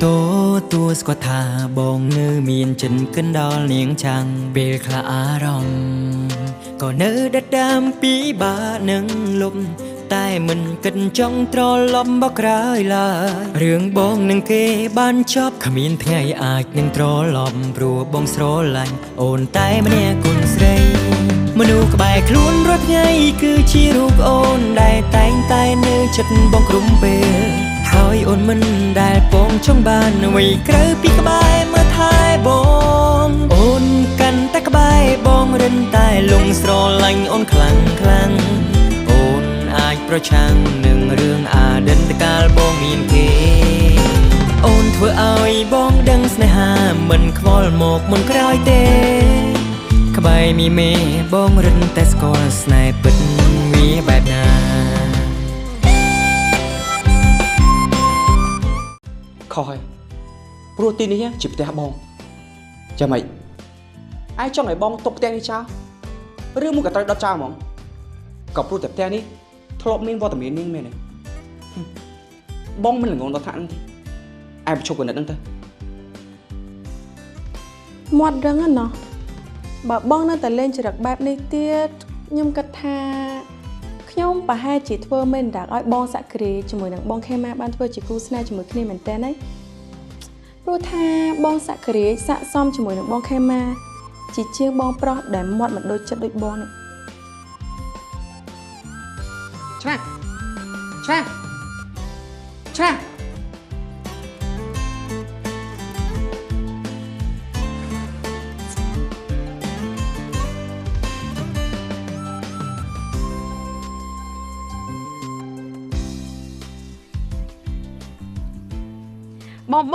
โตตัวสกว่าทาบองเนื้อมีนจนกันดอลเนียงจังเบลคลาอารมณ์ก็เนื้อดัดดำปีบาหนึ่งลมแต่มันกันจ้องตรอลมบักร้ายลายเรื่องบองนังเกบ้านชอบขมิ้นไงอาจยังตรอลมปลัวบองสโรลันโอนใต้มาเนี่ยกุนใส่มนูกบายคลุ้นรถไงคือชีรูกโอนได้แต่งใต้เนื้อจัดบองกลุ่มเปหอยโอนมันได้ปองช่องบ้านไว้เกลือปีกบายเมื่อท้ายบองโอนกันแต่กบายบองเรินใต้ลงสโรลันโอนคลังโอนอายเพราะช่างหนึ่งเรื่องอาเดินตะกาลบองมีนเกโอนเพื่อเอาบองดังสเนหามันควอลหมกมันกรอยเตขบายมีเมบองเรินแต่สกอลสไนเปิดวีแบบนาคอยโปรตีนนี้จิบแต่บองจะไหมไอ้จ้องไอ้บองตกแต่งนี่เช้าเรื่องมึงกับตอยดอจ้าหมองกับโปรแต่งนี่ทลบมินวอตามินนิ่งเมนบองมันหลงงงต่อท่านที่ไอ้ไปชกกันนั่นเถอะหมดเรื่องนั้นเนาะแบบบ้องนั่นแต่เล่นจะดักแบบในเตี้ยยมกระทาขย่มปะให้จีทเวอร์เมนดักอ้อยบ้องสักกรีจมูกหนังบ้องแค่มาบ้านทเวอร์จีกูสนาจมูกนี่เหมือนแต่ไหนรู้ท่าบ้องสักกรีสะซ้อมจมูกหนังบ้องแค่มาจีเชียงบ้องปลอดแต่หมดมันโดยจัดโดยบ้องเนี่ยใช่ใช่ใช่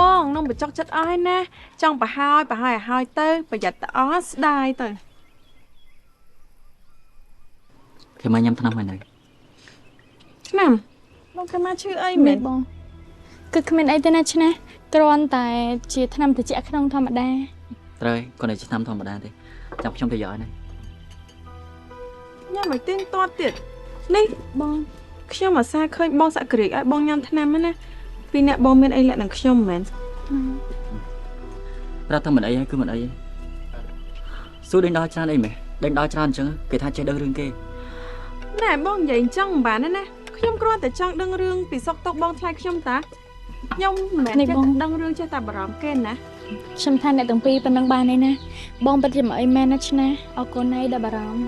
บ้องน้องไปจอกจัดอ้อยนะจ้องปะหอยเตอร์ประหยัดแต่อ้อสได้เตอร์คือมาย้ำทำไมหน่อยนั่นลองกันมาชื่อไอ้เหม็นบ้องคือคอมเมนต์ไอ้ตัวนั้นใช่ไหมกรอนแต่จีทำแต่จีขนมธรรมดาเตยคนไหนจะทำธรรมดาดิจับช่องตัวย่อยนะย่าไม่ติ้งตัวติดนี่บ้องขย่มมาซาเคยบ้องสักกรีไอ้บ้องยำทนามมั้ยนะปีนี้บ้องเป็นไอ้แหละหนังขย่มเหม็นเราทำเหมือนไอ้คือเหมือนไอ้สู้เดินดอยชนะไอ้ไหมเดินดอยชนะจังเกิดท่าเจอเดินเรื่องเกน่ะบ้องใหญ่จังบ้านนั่นนะขย่มกรอนแต่จังดังเรื่องปีซอกตกบ้องชายขย่มตาย่อมแม่จะดังเรื่องจะตาบรามเกนนะฉันทานในตั้งปีเป็นนางบานเลยนะบองปฏิมาไอแม่นะชนะเอาคนในดับบาราม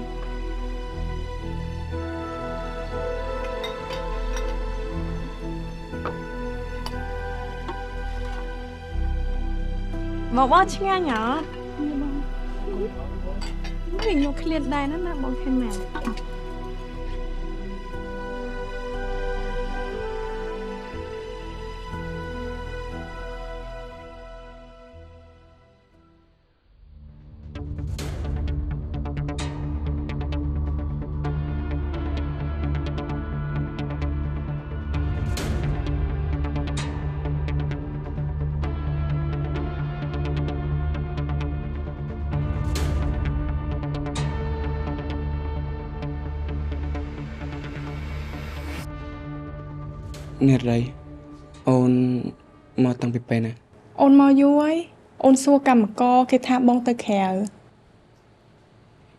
บอกว่าช่างเหรอไม่เห็นโยเคลียดได้นั่นนะบองแค่แม่เงินไรโอนมาตั้งไปนะโอนมาย้วยโอนซัวกรรมกอเคทาบองตะแคร์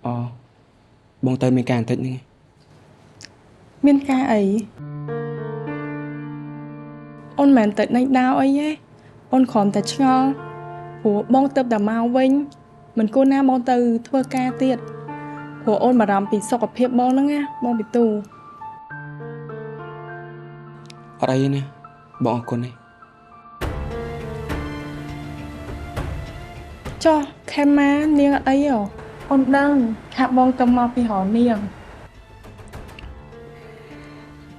อ๋อบองเตยมีการติดนี่เมียนกาไอโอนแมนติดในดาวไอ้ยัยโอนขอมแต่ชงอหัวบองเติบแต่มาวิ่งเหมือนกูหน้าบองเตยทั่วกาเตียดหัวโอนมารำปีสกปรกบองนั่งไงบองปีตูอะไรเนี่ยบอกคนนี้จ้าแค่มาเนียงอะไรหรอโอนดังขับบองตมาปีหอเนียง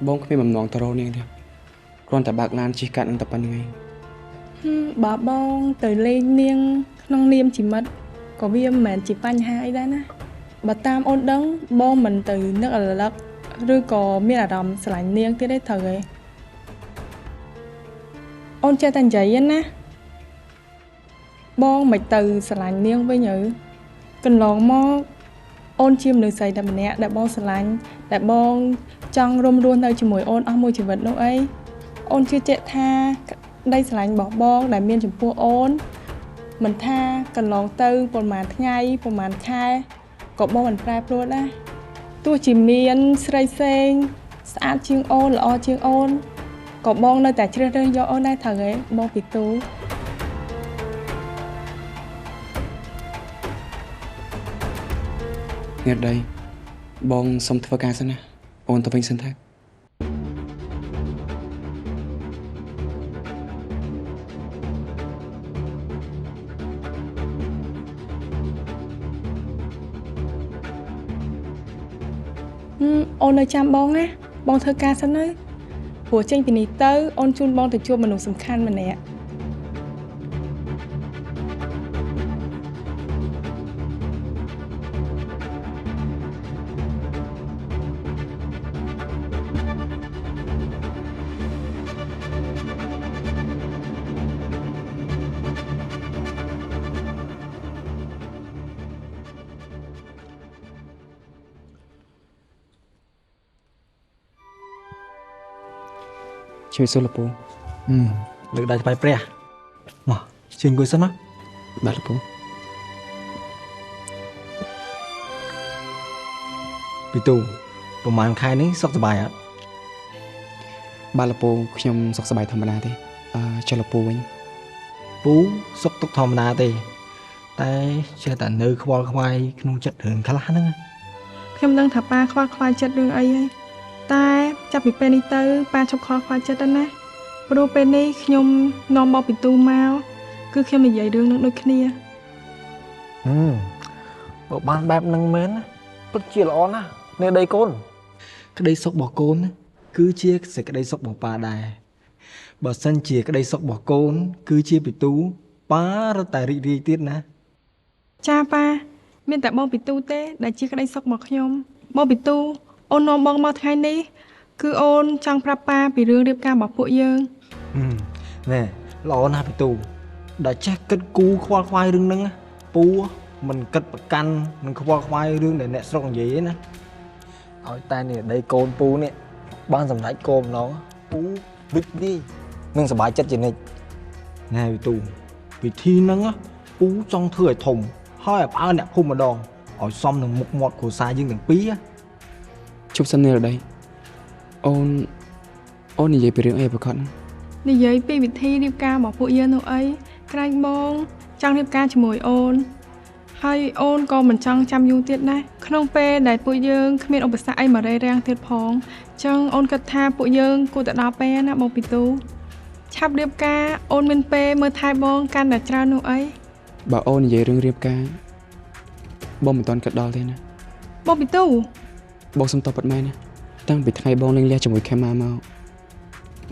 บองก็มีแบบน้องตะโรนี่เดียวกรอนแต่บากลานชีกันอันตะปันยังไงบ่บองเตยเล่นเนียงน้องเนียมจีมัดก็วิมแมนจีปัญหาไอ้ได้นะบ่ตามโอนดังบองมันเตยนึกอะไรลักหรือก็มีอารมณ์สลายเนียงที่ได้เถยโอนใจตั้งใจยันนะบ้องไม่từสลายเนียงไว้หยือกันลองมอกโอนชิมหนึ่งใส่แต่มันเนี้ยแต่บ้องสลายแต่บ้องจังรวมรวมในจมูกโอนเอามวยชีวิตน้องไอ้โอนชื่อเจท่า ដីស្រឡាញ់របស់បងដែលមានចំពោះអូនមិនថាកន្លងទៅប្រហែលថ្ងៃប្រហែលខែក៏បងមិនប្រែប្រួលដែរទោះជាមានស្រីផ្សេងស្អាតជាងអូនល្អជាងអូនក៏បងនៅតែជ្រើសរើសយកអូនដែរត្រូវទេបងពីទូនាងដីបងសុំធ្វើការសិនណាអូនទៅវិញសិនថាអូននៅចាំបងណាបងធ្វើការសិនទៅព្រោះចេញពីនេះទៅអូនជូនបងទៅជួបមនុស្សសំខាន់ម្នាក់ជួយសុលពូលើកដៃថ្វាយព្រះមកជើងអង្គុយសិនណាបាទលពូពីទូប្រហែលខែនេះសុខសប្បាយអត់បាទលពូខ្ញុំសុខសប្បាយធម្មតាទេចុះលពូវិញពូសុខទុក្ខធម្មតាទេតែចេះតែនៅខ្វល់ខ្វាយក្នុងចិត្តរឿងខ្លះហ្នឹងខ្ញុំដឹងថាប៉ាខ្វល់ខ្វាយចិត្តរឿងអីហើយតែចាប់ពីពេលនេះទៅប៉ាឈប់ខ្វល់ខ្វាយចិត្តទៅណាព្រោះពេលនេះខ្ញុំនាំបបពីទូមកគឺខ្ញុំនិយាយរឿងនឹងដូចគ្នាបើបានបែបហ្នឹងមែនពិតជាល្អណាស់នៅដីកូនក្តីសុខរបស់កូនគឺជាសេចក្តីសុខរបស់ប៉ាដែរបើសិនជាក្តីសុខរបស់កូនគឺជាពីទូប៉ារត់តែរីករាយទៀតណាចាប៉ាមានតែបងពីទូទេដែលជាក្តីសុខរបស់ខ្ញុំបងពីទូអូននាំបងមកថ្ងៃនេះគឺអូនចង់ប្រាប់ប៉ាពីរឿងរៀបការរបស់ពួកយើងណែល្អណាស់ពីទូដែលចេះគិតគូរខ្វល់ខ្វាយរឿងហ្នឹងពូមិនគិតប្រកាន់មិនខ្វល់ខ្វាយរឿងដែលអ្នកស្រុកនិយាយទេណាឲ្យតែនេះដីកូនពូនេះបានសម្រេចគោលម្ដងពូវិចនេះនឹងសប្បាយចិត្តជានិច្ចណែពីទូពិធីហ្នឹងពូចង់ធ្វើឲ្យធំហើយឲ្យផ្អើលអ្នកភូមិម្ដងឲ្យសមនឹងមុខមាត់គ្រួសារយើងទាំងពីរជប់សិននេះរដីអូននិយាយពីរឿងអីប្រកបនិយាយពីវិធីរៀបការរបស់ពួកយើងនោះអីក្រែងបងចង់រៀបការជាមួយអូនហើយអូនក៏មិនចង់ចាំយូរទៀតណាក្នុងពេលដែលពួកយើងគ្មានឧបសគ្គអីមករារាំងទៀតផងចឹងអូនគិតថាពួកយើងគួរតែដល់ពេលណាបងពីទូឆាប់រៀបការអូនមានពេលមើលថែបងកាន់តែច្រើននោះអីបើអូននិយាយរឿងរៀបការបងមិនទាន់គិតដល់ទេណាបងពីទូបងសុំតបពិតមែនណាតាំងពីថ្ងៃបងលេងលះជាមួយខេម៉ាមក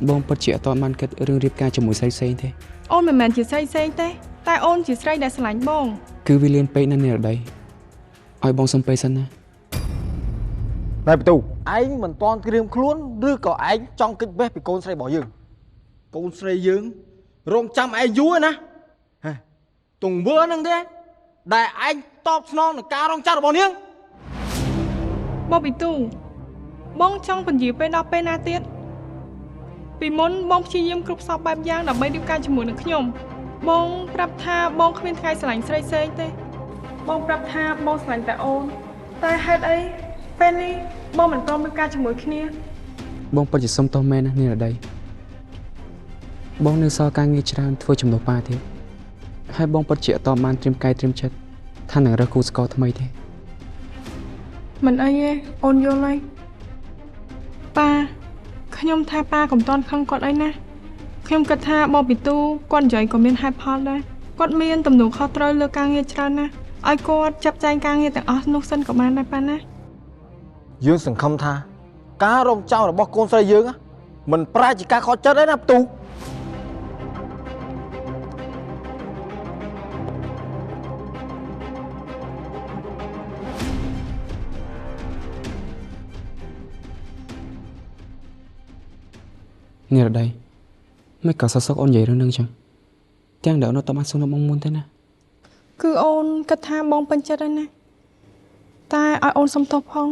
បងពិតជាអត់បានគិតរឿងរៀបការជាមួយស្រីផ្សេងទេអូនមិនមែនជាស្រីផ្សេងទេតែអូនជាស្រីដែលស្រឡាញ់បងគឺវាលៀនពេកណាស់នេះរដីឲ្យបងសុំពេលសិនណាណែបន្ទូឯងមិនទាន់ត្រៀមខ្លួនឬក៏ឯងចង់គិតបេះពីកូនស្រីរបស់យើងកូនស្រីយើងរងចាំឯងយូរណាទង្វើហ្នឹងទេដែលឯងតបស្នងនឹងការរងចាំរបស់នាងបងពីទូបងចង់ពន្យាពេលដល់ពេលណាទៀតពីមុនបងព្យាយាមគ្រប់សពបែបយ៉ាងដើម្បីរៀបការជាមួយនឹងខ្ញុំបងប្រាប់ថាបងគ្មានថ្ងៃស្រឡាញ់ស្រីផ្សេងទេបងប្រាប់ថាបងស្រឡាញ់តែអូនតែហេតុអីពេលនេះបងមិនព្រមរៀបការជាមួយគ្នាបងពិតជាសុំទោសមែនណានេះរដីបងនៅសល់ការងារច្រើនធ្វើជំនួសប៉ាទៀតហើយបងពិតជាអត់បានត្រៀមកាយត្រៀមចិត្តថានឹងរើសគូស្ករថ្មីទេមិនអីទេអូនយល់ហើយប៉ាខ្ញុំថាប៉ាកុំតន់ខឹងគាត់អីណាខ្ញុំគិតថាបងពីទូគាត់និយាយក៏មានហេតុផលដែរគាត់មានទំនួលខុសត្រូវលើការងារច្រើនណាស់ឲ្យគាត់ចាប់ចែងការងារទាំងអស់នោះសិនក៏បានដែរប៉ាណាយើងសង្ឃឹមថាការរងចាំរបស់កូនស្រីយើងមិនប្រែជាការខកចិត្តទេណាផ្ទូនេះរដីមិនក៏សសឹកអូននិយាយរឿងហ្នឹងចឹងទាំងដែលអូនអត់បានសុំនៅបងមុនទេណាគឺអូនគិតថាបងពេញចិត្តហើយណាតែឲ្យអូនសុំទោសផង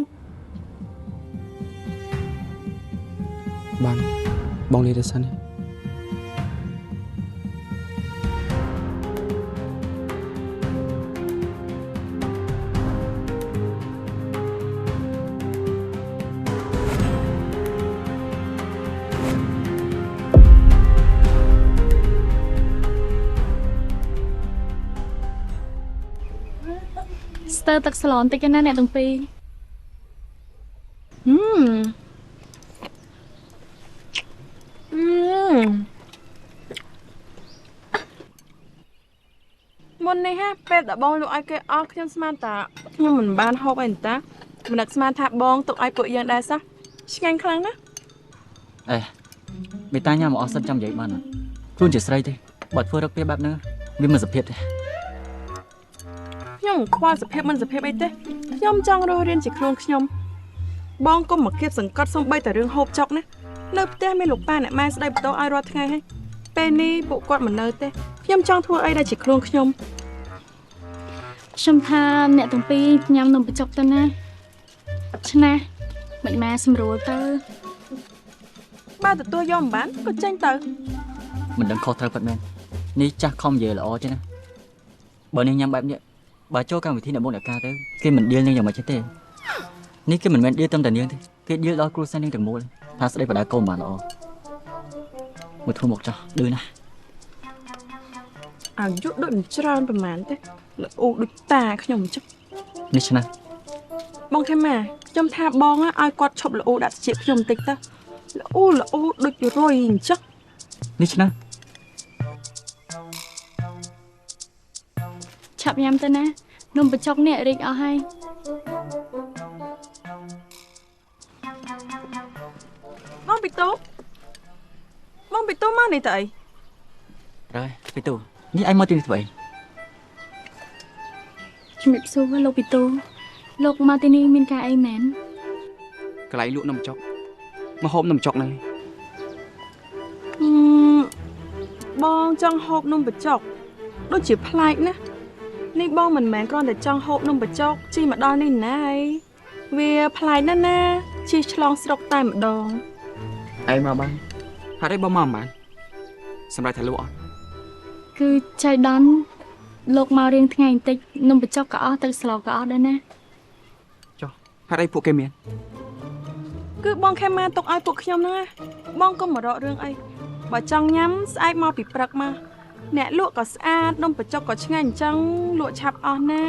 បានបងលាទៅសិន ស្ទើរទឹកស្លបន្តិចណាអ្នកទាំងពីរ មុននេះហ่าពេលដែលបងលក់ឲ្យគេអស់ខ្ញុំស្មានតាខ្ញុំមិនបានហូបអីតាមិននឹកស្មានថាបងទុកឲ្យពួកយើងដែរសោះឆ្ងាញ់ខ្លាំងណាស់ អេមេតាញ៉ាំមកអស់សិនចាំនិយាយបានខ្លួនជាស្រីទេបើធ្វើរឹកពេលបែបហ្នឹងវាមិនសុភាពទេ ខ្ញុំខ្វល់សភាពមិនសភាពអីទេខ្ញុំចង់រស់រៀនជាខ្លួនខ្ញុំបងកុំមកគៀបសង្កត់សំបីតែរឿងហូបចុកណានៅផ្ទះមានលោកប៉ាអ្នកម៉ែស្ដីបន្ទោសឲ្យរាល់ថ្ងៃហើយពេលនេះពួកគាត់មិននៅទេខ្ញុំចង់ធ្វើអីដែលជាខ្លួនខ្ញុំ ខ្ញុំថាអ្នកទាំងពីរញ៉ាំនំបញ្ចុកទៅណាឆ្នះមិនម៉ែស្រួលទៅ បើទទួលយកមិនបានក៏ចេញទៅ មិនដឹងខុសត្រូវប៉ាត់មែននេះចាស់ខំនិយាយល្អចេះណាបើនេះញ៉ាំបែបនេះបើចូលកម្មវិធីអ្នកមុខអ្នកការទៅគេមិនដៀលនឹងយ៉ាងម៉េចទេនេះគេមិនមែនដៀលត្រឹមតែនាងទេគេដៀលដល់គ្រួសារនាងទាំងមូលថាស្ដីបដាកូនបានល្អមកធ្វើមកចាស់ឌឺណាស់ អាយុដូចមិនច្រើនប្រហែលទេល្អដូចតាខ្ញុំអញ្ចឹង នេះឆ្នះ បងខេម៉ាខ្ញុំថាបងឲ្យគាត់ឈប់ល្អដាក់ជាខ្ញុំបន្តិចទៅល្អដូចរុយអញ្ចឹង នេះឆ្នះ ឆាប់ញ៉ាំទៅណានំបញ្ចុកនេះរីកអស់ហើយ បងពីតូមកនេះទៅអី rồiពីទូនេះឯងមកទីនេះធ្វើអី ជំរាបសួរលោកពីតូលោកមកទីនេះមានការអីមែន កន្លែងលក់នំចុកមកហូបនំចុកហ្នឹង បងចង់ហូបនំបញ្ចុកដូចជាប្លែកណានេះបងមិនមែនគ្រាន់តែចង់ហូបនំបញ្ចុកជិះមកដល់នេះណាអីវាប្លែកណាស់ណាជិះឆ្លងស្រុកតែម្ដង ឯងមកបានហេតុអីបងមកមិនបានសម្រាប់ថាលក់អត់ គឺចៃដន្យលោកមករៀងថ្ងៃបន្តិចនំបញ្ចុកក៏អស់ទឹកស្លក៏អស់ដែរណា ចុះហេតុអីពួកគេមាន គឺបងខេម៉ាទុកឲ្យពួកខ្ញុំហ្នឹងណាបងកុំមករករឿងអីបើចង់ញ៉ាំស្អែកមកពីព្រឹកមកអ្នកលក់ក៏ស្អាតនំបញ្ចុកក៏ឆ្ងាញ់អញ្ចឹងលក់ឆាប់អស់ណា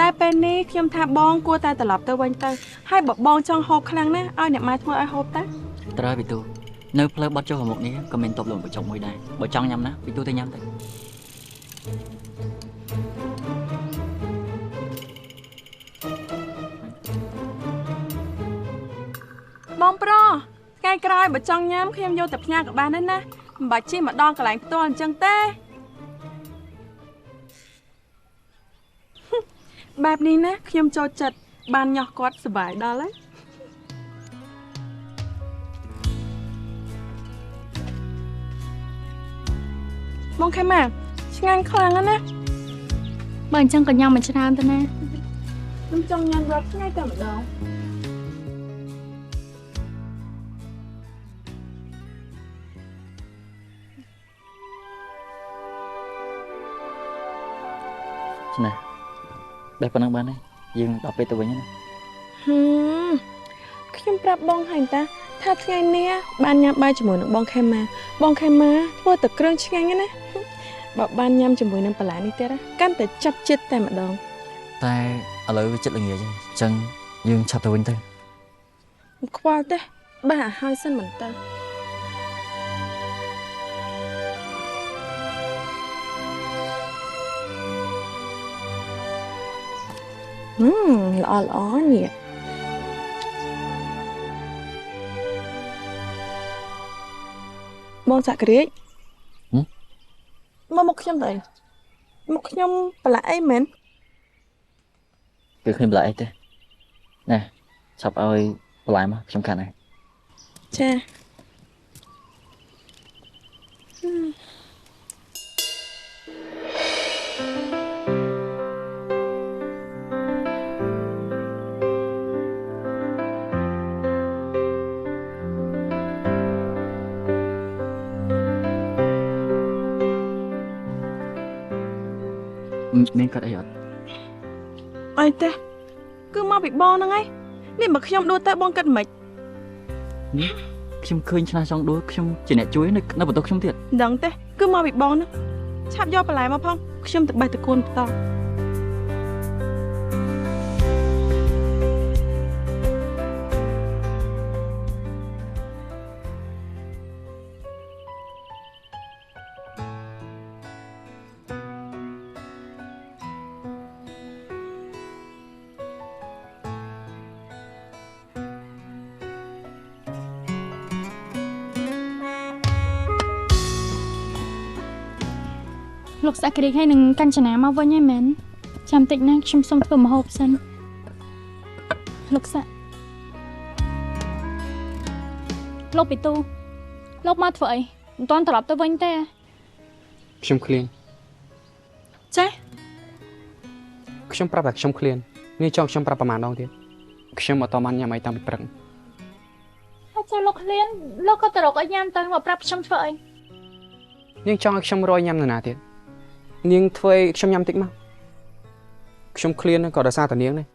តែពេលនេះខ្ញុំថាបងគួរតែត្រឡប់ទៅវិញទៅហើយបើបងចង់ហូបខ្លាំងណាស់ឲ្យអ្នកម៉ែធ្វើឲ្យហូបទៅ ត្រូវពីទូនៅផ្លូវបាត់ចុះមុខនេះក៏មានតបលំបញ្ចុកមួយដែរបើចង់ញ៉ាំណាពីទូទៅញ៉ាំទៅ បងប្រុសថ្ងៃក្រោយបើចង់ញ៉ាំខ្ញុំយកទៅផ្ញើក៏បានដែរណាមិនបាច់ជិះមកដល់កន្លែងផ្ទាល់អញ្ចឹងទេ បែបនេះណាខ្ញុំចូលចិត្តបានញោះគាត់សុបាយដល់ហើយបងខេម៉ាឆ្ងាញ់ខ្លាំងណាស់ណា បើអញ្ចឹងក៏ញ៉ាំមិនច្រើនទៅណា ខ្ញុំចង់ញ៉ាំរាល់ថ្ងៃតែម្ដង ឆ្នះបេះប៉ុណ្ណឹងបានហើយយើងដល់ពេលទៅវិញណា ខ្ញុំប្រាប់បងហើយតាថាថ្ងៃនេះបានញ៉ាំបាយជាមួយនឹងបងខេម៉ាធ្វើតែគ្រឿងឆ្ងាញ់ណាបើបានញ៉ាំជាមួយនឹងបន្លែនេះទៀតកាន់តែចាប់ចិត្តតែម្ដង តែឥឡូវវាចិត្តល្ងាចហើយអញ្ចឹងយើងឆាប់ទៅវិញទៅ ខ្វល់ទេបើឲ្យហើយសិនមិនទៅ ល្អនេះបងសាក់ក្រៀកមកខ្ញុំទៅមកខ្ញុំប្រឡាក់អីមែន គឺឃើញបន្លែអីទេណែឆាប់ឲ្យបន្លែមកខ្ញុំខាត់ហើយ ចា មានកាត់អីអត់ អីទេគឺមកពីបងហ្នឹងឯងនេះបើខ្ញុំដួលទៅបងគិតមិន នេះខ្ញុំឃើញឆ្នះចង់ដួលខ្ញុំជាអ្នកជួយនៅបន្ទប់ខ្ញុំទៀត ដឹងទេគឺមកពីបងហ្នឹងឆាប់យកបន្លែមកផងខ្ញុំទៅបេះតកូនបន្ត លោកសាក់គ្រីហើយនឹងកាញ្ចនាមកវិញហើយមែនចាំតិចណាខ្ញុំសុំធ្វើម្ហូបសិនលោកសាក់លោកពីទូលោកមកធ្វើអីមិនទាន់ត្រឡប់ទៅវិញទេ ខ្ញុំឃ្លាន ចា ខ្ញុំប្រាប់តែខ្ញុំឃ្លាននេះចង់ខ្ញុំប្រាប់ប្រហែលដងទៀតខ្ញុំអត់តបានញ៉ាំអីតាំងពីព្រឹក ហើយចូលលោកលៀនលោកក៏ទៅរកឲ្យញ៉ាំទៅមកប្រាប់ខ្ញុំធ្វើអី នាងចង់ឲ្យខ្ញុំរយញ៉ាំនៅណាទៀតនាងធ្វើឲ្យខ្ញុំញ៉ាំតិចមកខ្ញុំឃ្លានក៏ដោយសារតែនាងដែរ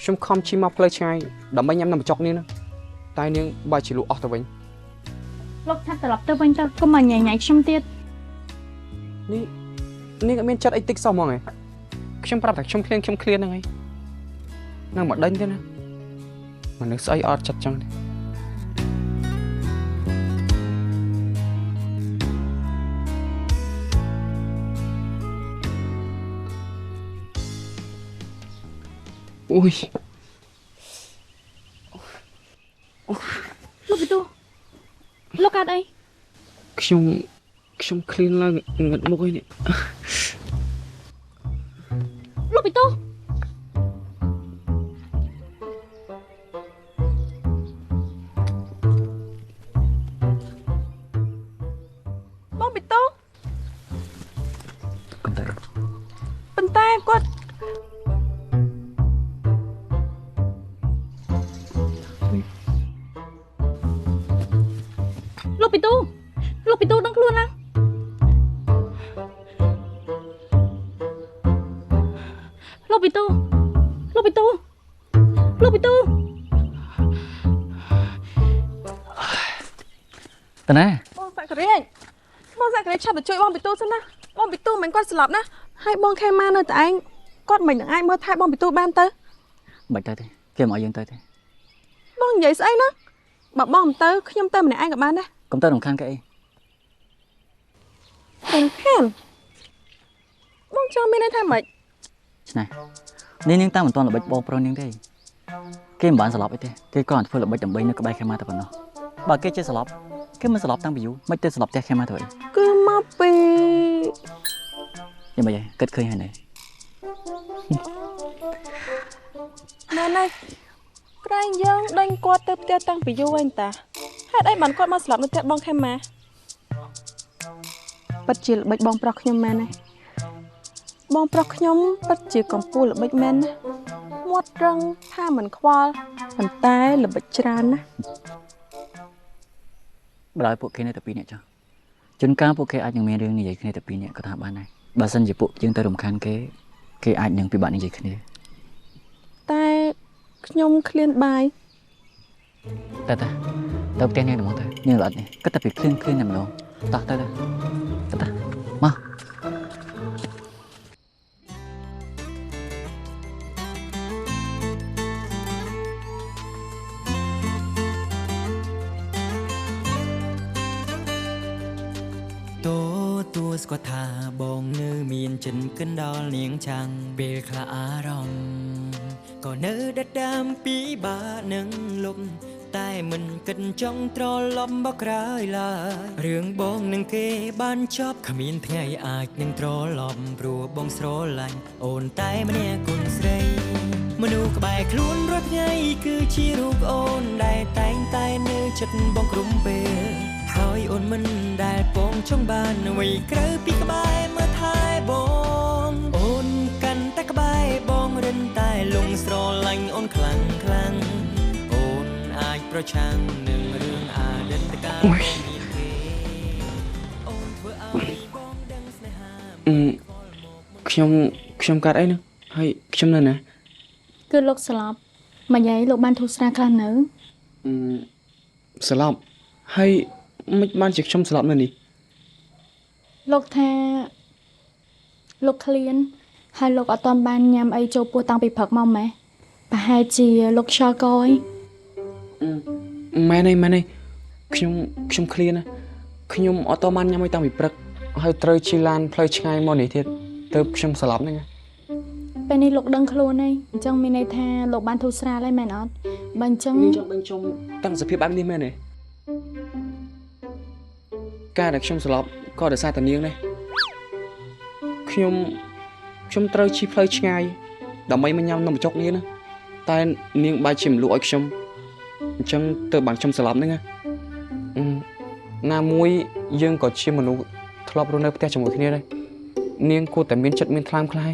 ខ្ញុំខំជិះមកផ្លូវឆ្ងាយដើម្បីញ៉ាំនៅកញ្ចក់នាងណាតែនាងបើជាលក់អស់ទៅវិញ លោកឆាប់ត្រឡប់ទៅវិញទៅកុំមកញ៉ៃញ៉ៃខ្ញុំទៀត នេះនាងអត់មានចិត្តអីតិចសោះហ្មងឯងខ្ញុំប្រាប់តែខ្ញុំឃ្លានហ្នឹងឯងនឹងមកដេញទេណាមនុស្សស្អីអត់ចិត្តចឹងទេអូយ លោកពីទូលោកកាត់អី ខ្ញុំឃ្លានឡើងងឹតមុខឯនេះ លោកពីទូ បងពីទូ កុំតែ ប៉ុន្តែគាត់ លោកពីទូលោកពីទូដឹងខ្លួនណាលោកពីទូលោកពីទូលោកពីទូ តើណា បងសាក់គ្រីឆាប់ទៅជួយបងពីទូសិនណាបងពីទូមិនគាត់ស្លាប់ណាហើយបងខេម៉ានៅតែឯងគាត់មិននឹងអាចមើលថែបងពីទូបានទៅ បាច់ទៅទេគេមកយើងទៅទេ បងនិយាយស្អីណាបើបងមិនទៅខ្ញុំទៅម្នាក់ឯងក៏បានដែរ កុំទៅរំខានគេអី មិនខានបងចង់មានន័យថាម៉េច ឆ្នេះនេះនាងតាមមិនទាន់ល្បិចបងប្រុសនាងទេគេមិនបានស្លាប់អីទេគេក៏អត់ធ្វើល្បិចដើម្បីនៅក្បែរខេម៉ាតែប៉ុណ្ណោះបើគេចេះស្លាប់គេមិនស្លាប់តាំងពីយូរមិនទៅស្លាប់ផ្ទះខេម៉ាទៅអី គឺមកពី យ៉ាងម៉េចគិតឃើញហើយណែ ណែនេះក្រែងយើងដេញគាត់ទៅផ្ទះតាំងពីយូរហើយតាហេតុអីបានគាត់មកស្លាប់នៅផ្ទះបងខេម៉ាពិតជាល្បិចបងប្រុសខ្ញុំមែនទេបងប្រុសខ្ញុំពិតជាកំពូលល្បិចមែនណាមាត់រឹងថាមិនខ្វល់ប៉ុន្តែល្បិចច្រើនណាស់ បើឲ្យពួកគេនៅតែពីរនាក់ចុះជួនកាលពួកគេអាចនឹងមានរឿងនិយាយគ្នាតែពីរនាក់ក៏ថាបានដែរបើសិនជាពួកយើងទៅរំខានគេគេអាចនឹងពិបាកនិយាយគ្នា តែខ្ញុំឃ្លានបាយ តែទៅផ្ទះនាងទៅមកទៅនាងល្អិតនេះគិតតែពីឃ្លានតែម្ដងតោះទៅមក ទួស្គាល់ថាបងនៅមានចិនកិនដល់នាងចាំងពេលខ្លះអារម្មណ៍ក៏នៅដដាមពីបានឹងលប់តែមិនគិតចង់ត្រឡប់មកក្រោយឡើយរឿងបងនឹងគេបានចប់គ្មានថ្ងៃអាចនឹងត្រឡប់ព្រោះបងស្រឡាញ់អូនតែម្នាក់គុណស្រីមនុស្សក្បែរខ្លួនរាល់ថ្ងៃគឺជារូបអូនដែលតែងតែនៅចិត្តបងគ្រប់ពេលហើយអូនមិនដែលពងចង់បានអ្វីក្រៅពីក្បែរមើលថែបងអូនកាន់តែក្បែរបងរិនតែលងស្រឡាញ់អូនខ្លាំងអូនអាចប្រឆាំងនឹងរឿងអតីតកាលមានគេអូនធ្វើឲ្យបងដឹងស្នេហាខ្ញុំកាត់អីហ្នឹងហើយខ្ញុំនៅណា គឺលោកស្លាប់មកយាយលោកបានធូរស្រាលខ្លះនៅ ស្លាប់ហើយមិនបានជាខ្ញុំស្លាប់នៅនេះ លោកថាលោកឃ្លានហើយលោកអត់ទាន់បានញ៉ាំអីចូលពោះតាំងពីព្រឹកមកម៉េះប្រហែលជាលោកខ្យល់កយ ម៉ែនេះខ្ញុំឃ្លានណាខ្ញុំអត់តបានញ៉ាំអីតាំងពីព្រឹកហើយត្រូវជិះឡានផ្លូវឆ្ងាយមកនេះទៀតទៅខ្ញុំស្លាប់ហ្នឹង ពេលនេះលោកដឹងខ្លួនហើយអញ្ចឹងមានន័យថាលោកបានធូរស្រាលហើយមែនអត់បើអញ្ចឹង នាងចង់ដឹងខ្ញុំតាំងសភាពបែបនេះមែនទេការដែលខ្ញុំស្លាប់ក៏ដោយសារតែនាងដែរ ខ្ញុំត្រូវជិះផ្លូវឆ្ងាយដើម្បីមកញ៉ាំនំបញ្ចុកនេះណាតែនាងបាយជាមលក់ឲ្យខ្ញុំអញ្ចឹងទៅបានខ្ញុំស្លាប់ហ្នឹងណាណាមួយយើងក៏ជាមនុស្សធ្លាប់រស់នៅផ្ទះជាមួយគ្នាដែរនាងគួរតែមានចិត្តមានថ្លើមខ្លាយ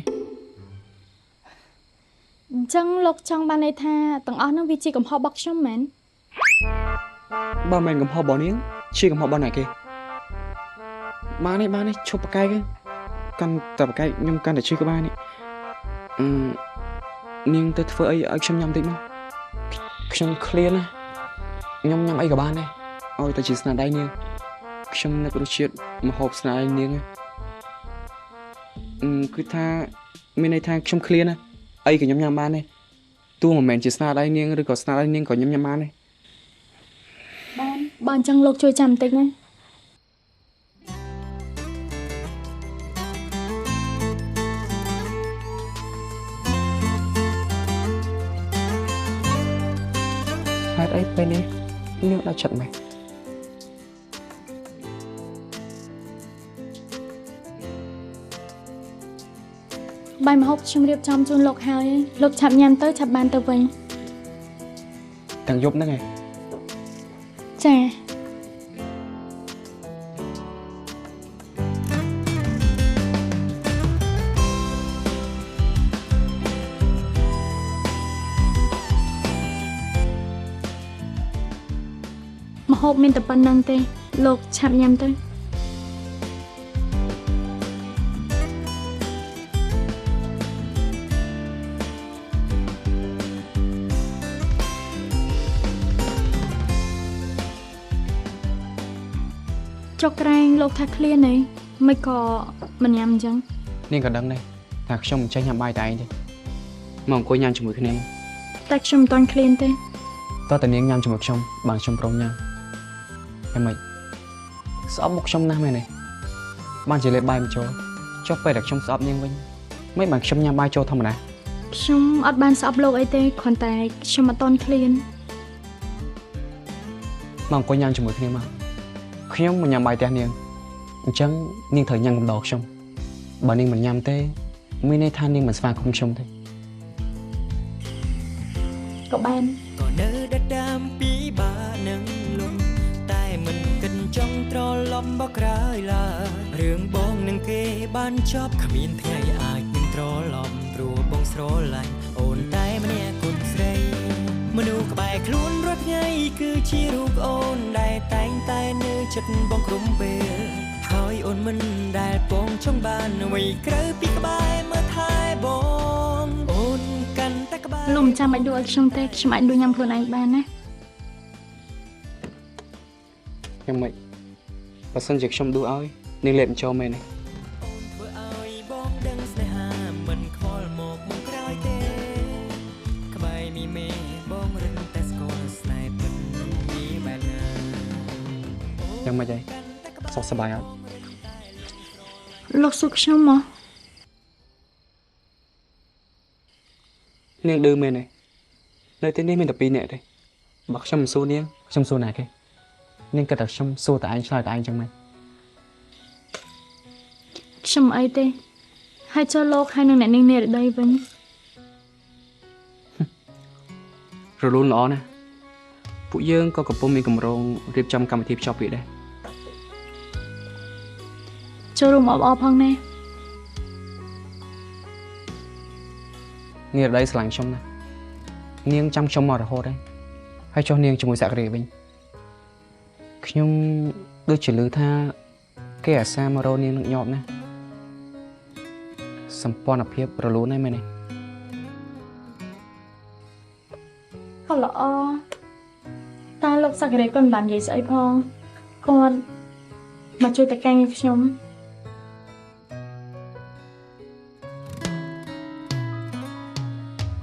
អញ្ចឹងលោកចង់បានន័យថាទាំងអស់ហ្នឹងវាជាកំហុសរបស់ខ្ញុំមែន បើមិនកំហុសរបស់នាងជាកំហុសរបស់អ្នកគេបាននេះឈប់ប្រកែកកាន់តែប្រកែកខ្ញុំកាន់តែឈឺក្បាលនេះនាងទៅធ្វើអីឲ្យខ្ញុំញ៉ាំតិចមកខ្ញុំឃ្លានណាខ្ញុំញ៉ាំអីក៏បានដែរឲ្យតែជាស្នាដៃនាងខ្ញុំនឹករសជាតិម្ហូបស្នាដៃនាងគឺថាមានន័យថាខ្ញុំឃ្លានណាអីក៏ខ្ញុំញ៉ាំបានដែរទោះមិនមែនជាស្នាដៃនាងឬក៏ស្នាដៃនាងក៏ខ្ញុំញ៉ាំបានដែរ បើអញ្ចឹងលោកជួយចាំបន្តិចណា ហេតុអីពេលនេះនាងដល់ចិត្តម៉េច បាយម្ហូបខ្ញុំរៀបចំជូនលោកហើយលោកឆាប់ញ៉ាំទៅឆាប់បានទៅវិញ ទាំងយប់ហ្នឹងឯង ចា ម្ហូបមានតែប៉ុណ្្នឹងទេលោកឆាប់ញ៉ាំទៅ ចុកក្រែងលោកថាឃ្លានអីមិនក៏មិនញ៉ាំអញ្ចឹង នាងក៏ដឹងដែរថាខ្ញុំមិនចេះញ៉ាំបាយតែឯងទេមកអង្គុយញ៉ាំជាមួយគ្នា តែខ្ញុំមិនទាន់ឃ្លានទេ តោះតែនាងញ៉ាំជាមួយខ្ញុំបានខ្ញុំព្រមញ៉ាំតែមិនស្អប់មុខខ្ញុំណាស់មែនទេបានជាលេបបាយមកចូលចុះពេលតែខ្ញុំស្អប់នាងវិញមិនបានខ្ញុំញ៉ាំបាយចូលធម្មតា ខ្ញុំអត់បានស្អប់លោកអីទេគ្រាន់តែខ្ញុំអត់ទាន់ឃ្លាន មកអង្គុយញ៉ាំជាមួយគ្នាមកខ្ញុំមិនញ៉ាំបាយផ្ទះនាងអញ្ចឹងនាងត្រូវញ៉ាំកំដរខ្ញុំបើនាងមិនញ៉ាំទេមានន័យថានាងមិនស្វាគមន៍ខ្ញុំទេ ក៏បាន ក៏នៅដដាមពីបានឹងលំតែមិនគិតចង់ត្រឡប់មកក្រោយឡើយរឿងបងនឹងគេបានចប់គ្មានថ្ងៃអាចនឹងត្រឡប់ព្រោះបងស្រឡាញ់អូនតែម្នាក់គុណស្រីមនុស្សក្បែរខ្លួនរាល់ថ្ងៃគឺជារូបអូនដែលតែងតែនៅចិត្តបងគ្រប់ពេលហើយអូនមិនដែលបងចង់បានអ្វីក្រៅពីក្បែរមើលថែបងអូនកាន់តែក្បែរ លោកមិនចាំបាច់ដួសឲ្យខ្ញុំទេខ្ញុំអាចដួសញ៉ាំខ្លួនឯងបានណា យ៉ាងម៉េចបើសិនជាខ្ញុំដួសឲ្យនាងលេបចូលមែនទេ ធ្វើឲ្យបងដឹងស្នេហាមិនខលមកមកក្រោយទេក្បែរមីមេបងរឹងតែស្គាល់ស្នេហ៍ពិតពីបែបណា យ៉ាងម៉េចហើយសុខសប្បាយអត់ លោកសួរខ្ញុំមក នាងឌឺមែនទេនៅទីនេះមានតែ2នាក់ទេបើខ្ញុំមិនសួរនាងខ្ញុំសួរណាគេនាងគិតថាខ្ញុំសួរតែឯងឆ្លើយតែឯងចឹងមែន ខ្ញុំអីទេហើយចូលលោកហើយនឹងអ្នកនាងនារីដីវិញ រលូនល្អណាស់ពួកយើងក៏កំពុងមានកម្រងរៀបចំកម្មវិធីភ្ជាប់ពាក្យដែរ ចូលរួមអបអរផងណា នាងរដីស្រឡាញ់ខ្ញុំណាស់នាងចាំខ្ញុំមករហូតដែរហើយចុះនាងជាមួយសក្តិវិញខ្ញុំដូចជាឮថាគេអាសាមករកនាងនឹងញាប់ណាស់សម្ព័ន្ធភាពរលូនហើយមែនទេ ក៏ល្អតែលោកសក្តិក៏មិនបាននិយាយស្អីផងគាត់មកជួយតែការងារខ្ញុំ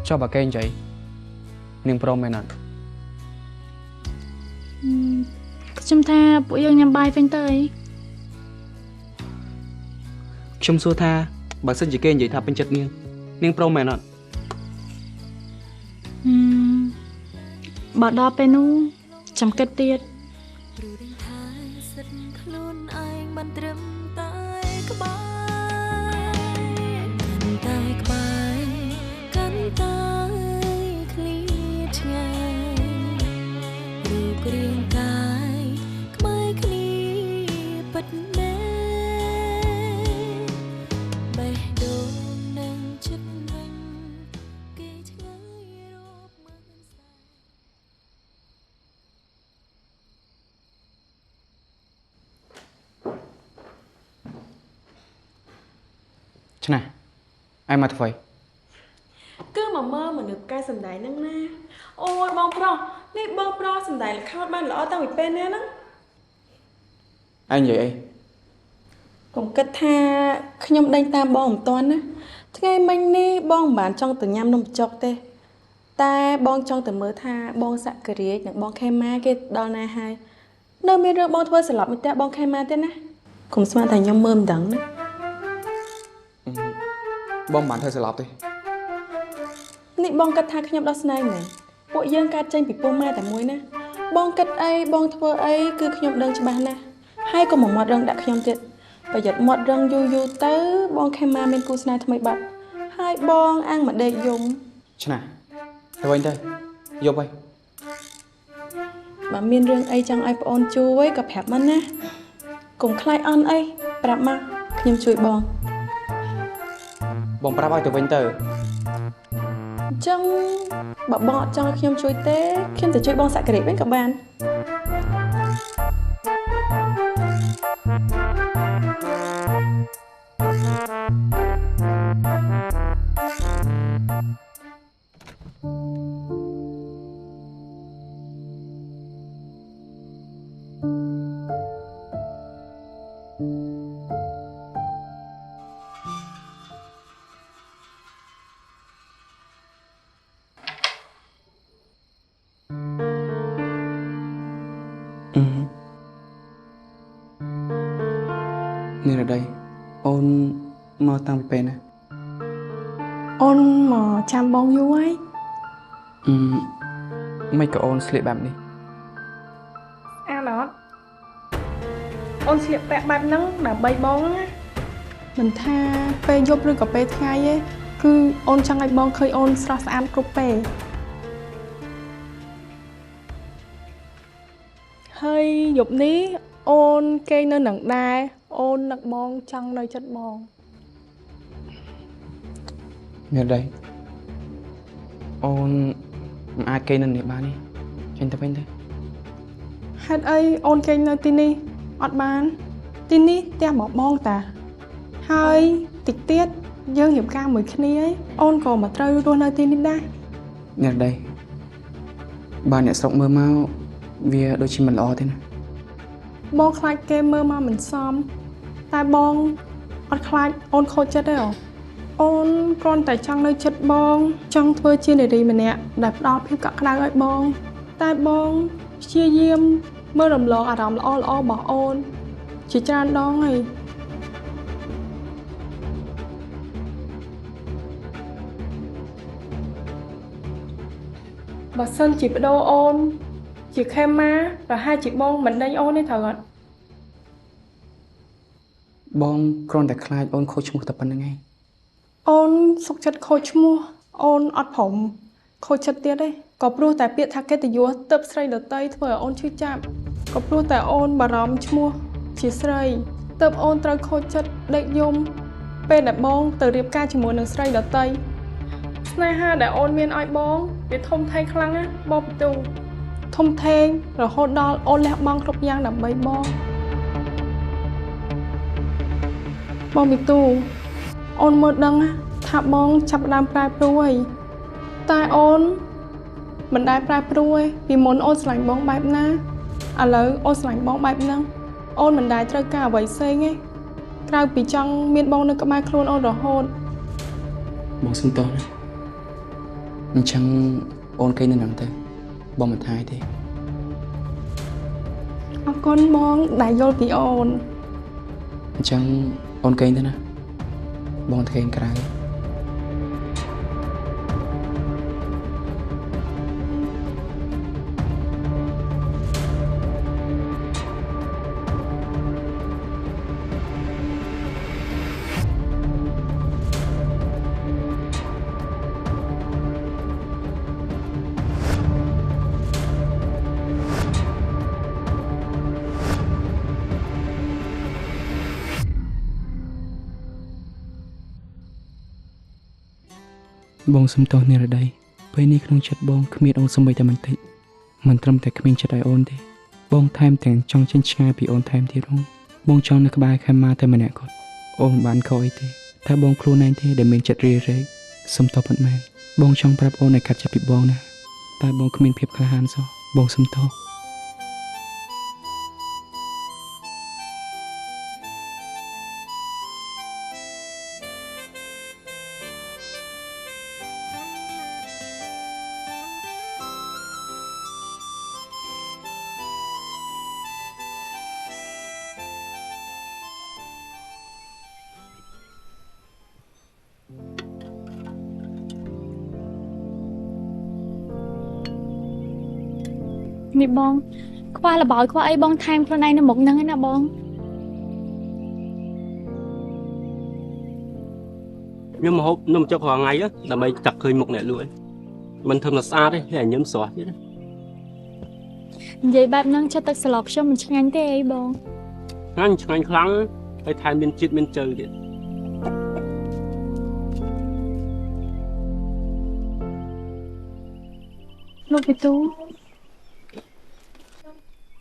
ចុះបើគេនិយាយនាងព្រមមែនអត់ ខ្ញុំថាពួកយើងញ៉ាំបាយវិញទៅអី ខ្ញុំសួរថាបើសិនជាគេនិយាយថាពេញចិត្តនាងព្រមមែនអត់ បើដល់ពេលនោះចាំគិតទៀត ព្រោះដឹងថាសិតខ្លួនឯងបានត្រឹមតែក្បែរ ឆ្នេះឯងមកធ្វើ គឺមកមើលមនុស្សកែសំដែងហ្នឹងណាអូយបងប្រុសនេះបងប្រុសសំដែងល្ខោនបានល្អតាំងពីពេលណាហ្នឹង ឯងនិយាយអី កុំគិតថាខ្ញុំដេញតាមបងមិនតាន់ណាថ្ងៃមិញនេះបងមិនបានចង់ទៅញ៉ាំនំបញ្ចុកទេតែបងចង់ទៅមើលថាបងសក្កិរាជនិងបងខេម៉ាគេដល់ណាហើយនៅមានរឿងបងធ្វើស្លាប់មួយផ្ទះបងខេម៉ាទេណាកុំស្មានតែខ្ញុំមើលមិនដឹងណា បងមិនបានធ្វើស្លាប់ទេ នេះបងគិតថាខ្ញុំដោះស្នែងមែនពួកយើងកើតចេញពីពុំម៉ែតែមួយណាបងគិតអីបងធ្វើអីគឺខ្ញុំដឹងច្បាស់ណាស់ហើយក៏មកមាត់រឹងដាក់ខ្ញុំទៀតប្រយ័ត្នមាត់រឹងយូរទៅបងខេម៉ាមានគូស្នេហ៍ថ្មីបាត់ហើយបងអាំងមកដេកយំ ឆ្នេះទៅវិញទៅយប់ហើយ បើមានរឿងអីចង់ឲ្យប្អូនជួយក៏ប្រាប់មកណាកុំខ្លាចអន់អីប្រាប់មកខ្ញុំជួយបង បងប្រាប់ឲ្យទៅវិញទៅ អញ្ចឹងបើបងអត់ចង់ឲ្យខ្ញុំជួយទេខ្ញុំទៅជួយបងសក្កិរាជវិញក៏បាន នេះរដីអូនមកតាំងពីពេលណា អូនមកចាំបងយូរហើយ មិនក៏អូនស្លៀកបែបនេះ អាណត់អូនស្លៀកពាក់បែបហ្នឹងដើម្បីបងណាមិនថាពេលយប់ឬក៏ពេលថ្ងៃទេគឺអូនចង់ឲ្យបងឃើញអូនស្រស់ស្អាតគ្រប់ពេលហើយយប់នេះអូនគេងនៅនឹងដែរអូននឹកបងចង់នៅចិត្តបង នេះរដីអូនមិនអាចគេងនៅនេះបានទេចេញទៅវិញទៅ ហេតុអីអូនគេងនៅទីនេះអត់បានទីនេះផ្ទះមកបងតាហើយតិចទៀតយើងរៀបការមួយគ្នាឯងអូនក៏មកត្រូវរស់នៅទីនេះដែរ នេះរដីបើអ្នកស្រុកមើលមកវាដូចជាមិនល្អទេណា បងខ្លាចគេមើលមកមិនសមតែបងអត់ខ្លាចអូនខូចចិត្តទេអូនគ្រាន់តែចង់នៅចិត្តបងចង់ធ្វើជានារីម្នាក់ដែលផ្ដល់ភាពកក់ក្ដៅឲ្យបងតែបងព្យាយាមមើលរំលងអារម្មណ៍ល្អៗរបស់អូនជាច្រើនដងហើយបើសិនជាបដូរអូនជាខេម៉ាប្រហែលជាបងមិនដេញអូនទេត្រូវអត់ បងគ្រាន់តែខ្លាចអូនខូចឈ្មោះតែប៉ុណ្្នឹងឯង អូនសុខចិត្តខូចឈ្មោះអូនអត់ព្រមខូចចិត្តទៀតទេក៏ព្រោះតែពាក្យថាកិត្តិយសទើបស្រីដតីធ្វើឲ្យអូនឈឺចាប់ក៏ព្រោះតែអូនបារម្ភឈ្មោះជាស្រីទើបអូនត្រូវខូចចិត្តដេកយំពេលដែលបងទៅរៀបការជាមួយនឹងស្រីដតីស្នេហាដែលអូនមានឲ្យបងវាធំធេងខ្លាំងណាស់បងបន្ទូធំធេងរហូតដល់អូនលះបង់គ្រប់យ៉ាងដើម្បីបងបន្ទូអូនមើលដឹងថាបងចាប់ផ្ដើមប្រែប្រួលហើយតែអូនមិនដែលប្រែប្រួលទេពីមុនអូនស្រឡាញ់បងបែបណាឥឡូវអូនស្រឡាញ់បងបែបហ្នឹងអូនមិនដែលត្រូវការអ្វីផ្សេងទេក្រៅពីចង់មានបងនៅក្បែរខ្លួនអូនរហូត បងសុំទោសណាអញ្ចឹងអូនគេងនៅនឹងទៅបងមិនថាអីទេ អរគុណបងដែលយល់ពីអូន អញ្ចឹងអូនគេងទៅណាបងទៅគេងក្រៅ បងសុំទោសនារដីពេលនេះក្នុងចិត្តបងគ្មានអូនសំបីតែបន្តិចមិនត្រឹមតែគ្មានចិត្តឲ្យអូនទេបងថែមទាំងចង់ចេញឆ្ងាយពីអូនថែមទៀតផងបងចង់នៅក្បែរខេម៉ាតែម្នាក់គាត់អូនមិនបានខកអីទេ ថាបងខ្លួនឯងទេដែលមានចិត្តរារែកសុំតបមិនមែនបងចង់ប្រាប់អូនឲ្យកាត់ចិត្តពីបងណាតែបងគ្មានភាពក្លាហានសោះបងសុំទោសនេះបងខ្វះលបោយខ្វះអីបងថែមខ្លួនឯងនៅមុខហ្នឹងឯណាបងខ្ញុំមកហូបនំចុករាល់ថ្ងៃដើម្បីតាក់ឃើញមុខអ្នកលក់មិនធ្វើស្អាតទេតែញឹមស្រស់ទៀត និយាយបែបហ្នឹងចិត្តទឹកស្លបខ្ញុំមិនឆ្ងាញ់ទេអីបង ឆ្ងាញ់ខ្លាំងហើយថែមមានជាតិមានជើទៀត លោកវិទូ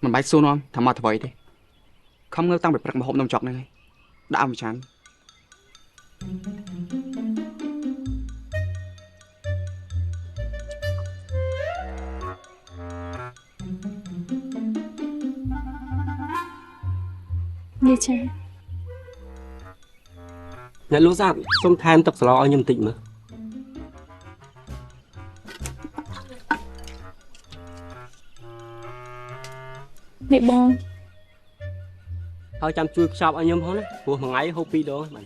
មិនបាច់សួរនាំថាមកធ្វើអីទេខំងើបតាំងពីព្រឹកមកហូបនំចុកហ្នឹងហើយដាក់ឲ្យមួយចាននិយាយចា អ្នកលក់ស្អាតសុំថែមទឹកស្លឲ្យខ្ញុំបន្តិចមើល នេះបង ហើយចាំជួយខ្ចប់ឲ្យខ្ញុំផងណាព្រោះមួយថ្ងៃហូប2ដងបាទ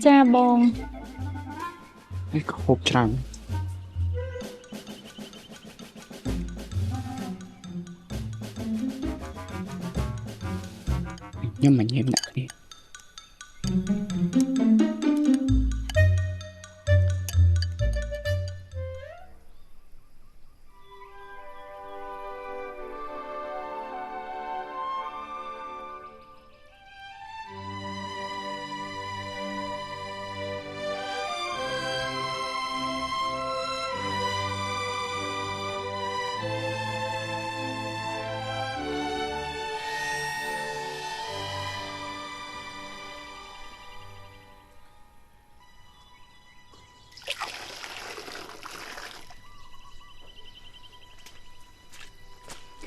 ចាបង នេះក៏ហូបច្រើនខ្ញុំមិនញ៉ាំដាក់គ្នា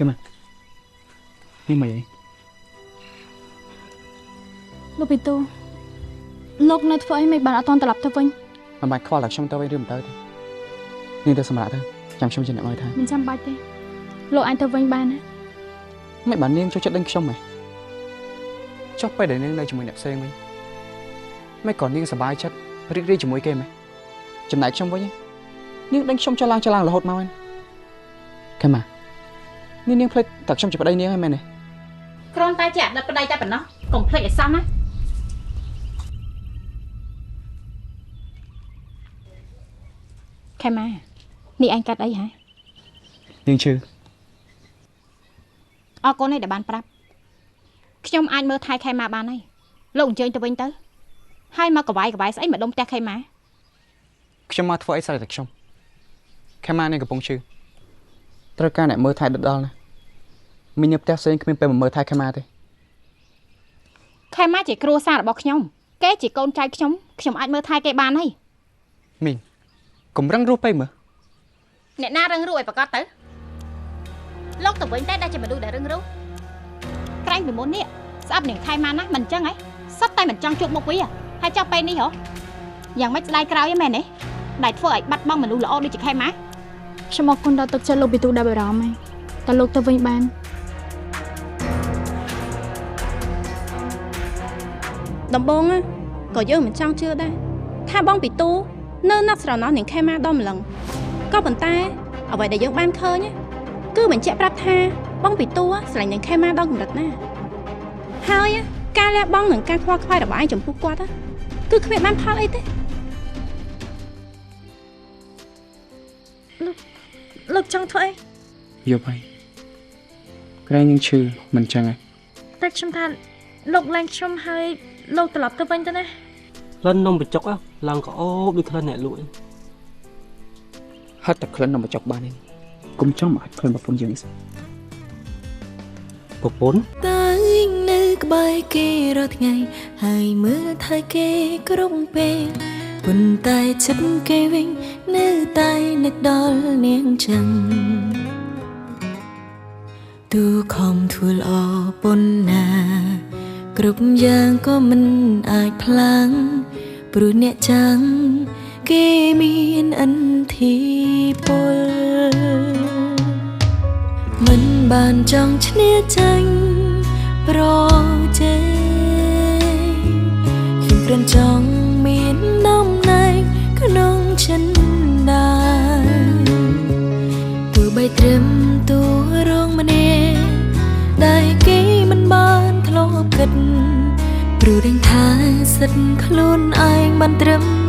Cái màនេះមិនអី លោកវិទូលោកនៅធ្វើអីមិនបានអត់តន់ត្រឡប់ទៅវិញ មិនបាច់ខ្វល់តែខ្ញុំទៅវិញឬមិនទៅទេនេះទៅសម្រាប់ទៅចាំខ្ញុំជាអ្នកឲ្យថា មិនចាំបាច់ទេលោកអាចទៅវិញបានណា មិនបាននាងចូលចិត្តដឹងខ្ញុំហ៎ចុះពេលដែលនាងនៅជាមួយអ្នកផ្សេងវិញមិនក៏នាងសប្បាយចិត្តរីករាយជាមួយគេហ្មងចំណែកខ្ញុំវិញនាងដឹងខ្ញុំចឡើងរហូតមកហ្នឹងខេម៉ានាងភ្លេចតែខ្ញុំជាប្តីនាងហើយមែនទេ គ្រាន់តែជាអតីតប្តីតែប៉ុណ្ណោះកុំភ្លេចឲ្យសោះណាខេម៉ានេះឯងកាត់អីហ៎ នាងឈឺ អរគុណឯងដែលបានប្រាប់ខ្ញុំអាចមើលថែខេម៉ាបានហើយលោកអញ្ជើញទៅវិញទៅហើយមកកវាយស្អីមកដុំផ្ទះខេម៉ា ខ្ញុំមកធ្វើអីស្អីតែខ្ញុំខេម៉ានាងកំពុងឈឺត្រូវការអ្នកមើលថែដិតដល់ណាមីងនៅផ្ទះផ្សេងគ្មានពេលមកមើលថែខេម៉ាទេ ខេម៉ាជាគ្រួសាររបស់ខ្ញុំគេជាកូនចៅខ្ញុំអាចមើលថែគេបានហើយ មីងកុំរឹងរស់ពេកមើល អ្នកណារឹងរូសឲ្យប្រកាសទៅលោកទៅវិញតែដែលជាមនុស្សដែលរឹងរូសក្រែងពីមុននេះស្អប់នឹងខេម៉ាណាមិនអញ្ចឹងហ៎សត្វតែមិនចង់ជួបមុខវាហើយចុះពេលនេះហ៎យ៉ាងម៉េចស្ដាយក្រោយហ៎មែនទេដែលធ្វើឲ្យបាត់បង់មនុស្សល្អដូចជាខេម៉ា ខ្ញុំអរគុណដល់ទឹកចិត្តលោកវិទូដែលបារម្ភហើយតើលោកទៅវិញបាន ដំបងក៏យើងមិនចង់ជឿដែរថាបងពីទូនៅណាត់ស្រណោះនឹងខេម៉ាដល់ម្លឹងក៏ប៉ុន្តែអ្វីដែលយើងបានឃើញគឺបញ្ជាក់ប្រាប់ថាបងពីទូស្រឡាញ់នឹងខេម៉ាដល់កម្រិតណាហើយការលះបង់នឹងការខ្វល់ខ្វាយរបស់ឯងចំពោះគាត់គឺគ្មានបានផលអីទេ លោកចង់ធ្វើអី យប់ហើយក្រែងនឹងឈឺមិនចឹងហ៎ តែខ្ញុំថាលោកឡើងខ្ញុំហើយលោកត្រឡប់ទៅវិញទៅណា ក្លិននំបញ្ចុកឡើងក្អូបដូចក្លិនអ្នកលក់ ហត់តែក្លិននំបញ្ចុកបានទេកុំចង់មកក្លិនប្រពន្ធយើងនេះ ប្រពន្ធ តើនៅ ក្បែរគេរាល់ថ្ងៃហើយមើលថែគេគ្រប់ពេលប៉ុន្តែចិត្តគេវិញនៅតែនឹកដល់នាងចឹងទូខំធ្វើល្អប៉ុណ្ណាគ្រប់យ៉ាងក៏មិនអាចផ្លាំងព្រោះអ្នកចាំងគេមានអន្ធីពលមិនបានចង់ឈ្នះចាញ់ប្រជែងខ្ញុំគ្រាន់ចង់មានតំណែងក្នុងចិនដែរទោះបីត្រឹមតួរងម្នាក់ដែលគេមិនបានធ្លាប់គិតព្រោះដឹងថាសិទ្ធខ្លួនឯងបានត្រឹម